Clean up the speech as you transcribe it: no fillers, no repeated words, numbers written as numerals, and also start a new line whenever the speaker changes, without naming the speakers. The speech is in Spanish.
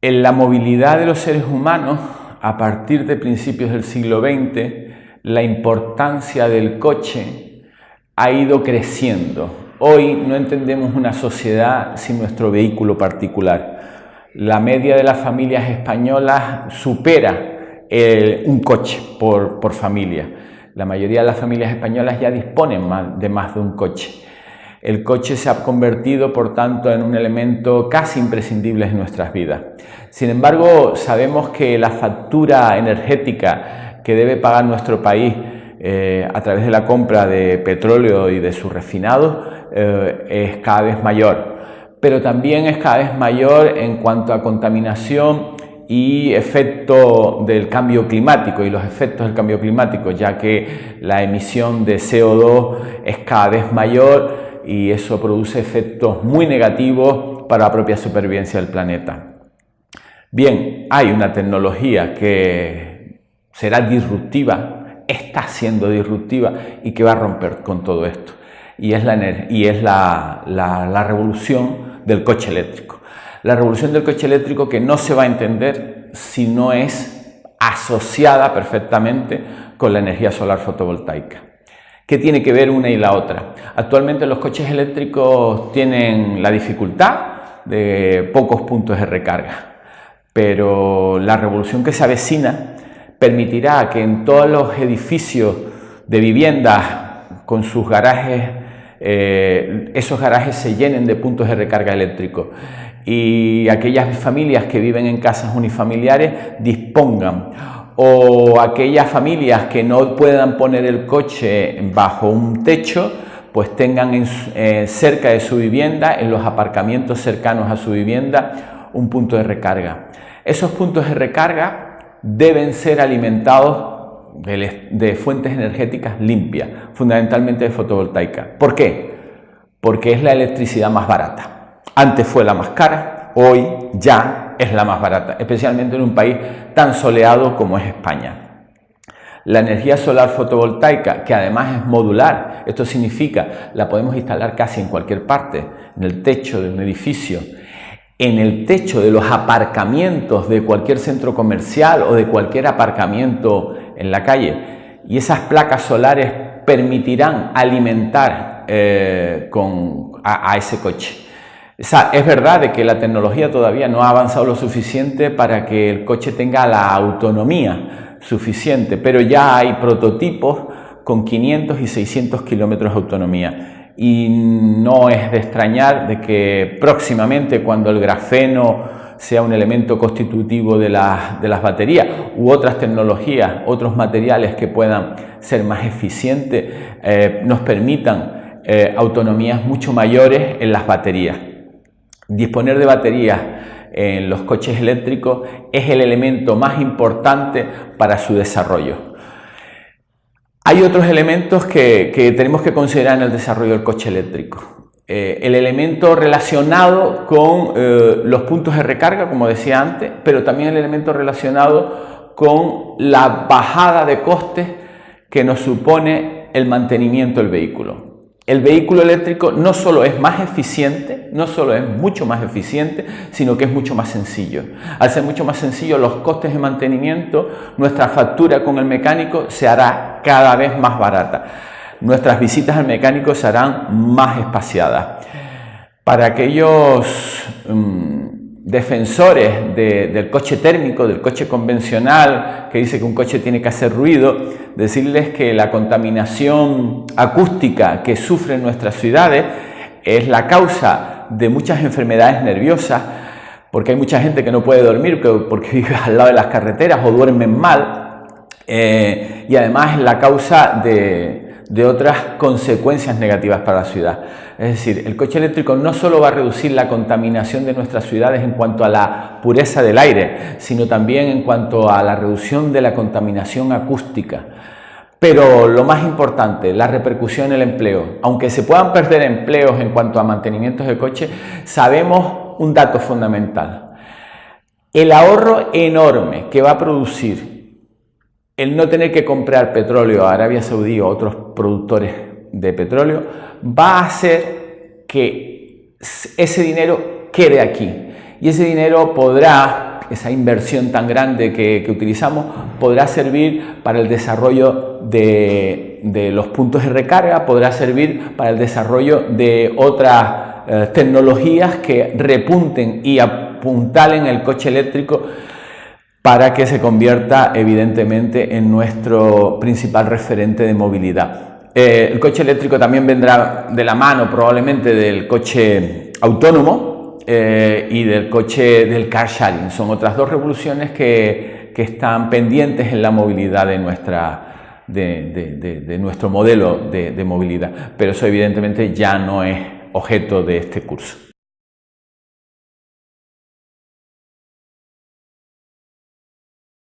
En la movilidad de los seres humanos, a partir de principios del siglo XX, la importancia del coche ha ido creciendo. Hoy no entendemos una sociedad sin nuestro vehículo particular. La media de las familias españolas supera un coche por familia. La mayoría de las familias españolas ya disponen de más de un coche. El coche se ha convertido, por tanto, en un elemento casi imprescindible en nuestras vidas. Sin embargo, sabemos que la factura energética que debe pagar nuestro país a través de la compra de petróleo y de sus refinados es cada vez mayor. Pero también es cada vez mayor en cuanto a contaminación y efecto del cambio climático y los efectos del cambio climático, ya que la emisión de CO2 es cada vez mayor y eso produce efectos muy negativos para la propia supervivencia del planeta. Bien, hay una tecnología que será disruptiva, está siendo disruptiva y que va a romper con todo esto. Y es la revolución del coche eléctrico. La revolución del coche eléctrico que no se va a entender si no es asociada perfectamente con la energía solar fotovoltaica. ¿Qué tiene que ver una y la otra? Actualmente los coches eléctricos tienen la dificultad de pocos puntos de recarga, pero la revolución que se avecina permitirá que en todos los edificios de viviendas con sus garajes, esos garajes se llenen de puntos de recarga eléctricos y aquellas familias que viven en casas unifamiliares dispongan, o aquellas familias que no puedan poner el coche bajo un techo, pues tengan cerca de su vivienda, en los aparcamientos cercanos a su vivienda, un punto de recarga. Esos puntos de recarga deben ser alimentados de fuentes energéticas limpias, fundamentalmente de fotovoltaica. ¿Por qué? Porque es la electricidad más barata. Antes fue la más cara, hoy ya es la más barata, especialmente en un país tan soleado como es España. La energía solar fotovoltaica, que además es modular, esto significa la podemos instalar casi en cualquier parte, en el techo de un edificio, en el techo de los aparcamientos de cualquier centro comercial o de cualquier aparcamiento en la calle, y esas placas solares permitirán alimentar a ese coche. Es verdad de que la tecnología todavía no ha avanzado lo suficiente para que el coche tenga la autonomía suficiente, pero ya hay prototipos con 500 y 600 kilómetros de autonomía. Y no es de extrañar de que próximamente, cuando el grafeno sea un elemento constitutivo de las baterías u otras tecnologías, otros materiales que puedan ser más eficientes, nos permitan autonomías mucho mayores en las baterías. Disponer de baterías en los coches eléctricos es el elemento más importante para su desarrollo. Hay otros elementos que tenemos que considerar en el desarrollo del coche eléctrico. El elemento relacionado con los puntos de recarga, como decía antes, pero también el elemento relacionado con la bajada de costes que nos supone el mantenimiento del vehículo. El vehículo eléctrico no solo es más eficiente, no solo es mucho más eficiente, sino que es mucho más sencillo. Al ser mucho más sencillo, los costes de mantenimiento, nuestra factura con el mecánico se hará cada vez más barata. Nuestras visitas al mecánico se harán más espaciadas. Para aquellos defensores del coche térmico, del coche convencional, que dice que un coche tiene que hacer ruido, decirles que la contaminación acústica que sufren nuestras ciudades es la causa de muchas enfermedades nerviosas, porque hay mucha gente que no puede dormir porque vive al lado de las carreteras o duermen mal, y además es la causa de otras consecuencias negativas para la ciudad. Es decir, el coche eléctrico no solo va a reducir la contaminación de nuestras ciudades en cuanto a la pureza del aire, sino también en cuanto a la reducción de la contaminación acústica. Pero lo más importante, la repercusión en el empleo. Aunque se puedan perder empleos en cuanto a mantenimientos de coche, sabemos un dato fundamental. El ahorro enorme que va a producir el no tener que comprar petróleo a Arabia Saudí o a otros productores de petróleo va a hacer que ese dinero quede aquí y ese dinero podrá esa inversión tan grande que utilizamos, podrá servir para el desarrollo de los puntos de recarga, podrá servir para el desarrollo de otras tecnologías que repunten y apuntalen el coche eléctrico para que se convierta evidentemente en nuestro principal referente de movilidad. El coche eléctrico también vendrá de la mano probablemente del coche autónomo y del coche del car sharing. Son otras dos revoluciones que están pendientes en la movilidad de nuestro modelo de movilidad, pero eso evidentemente ya no es objeto de este curso.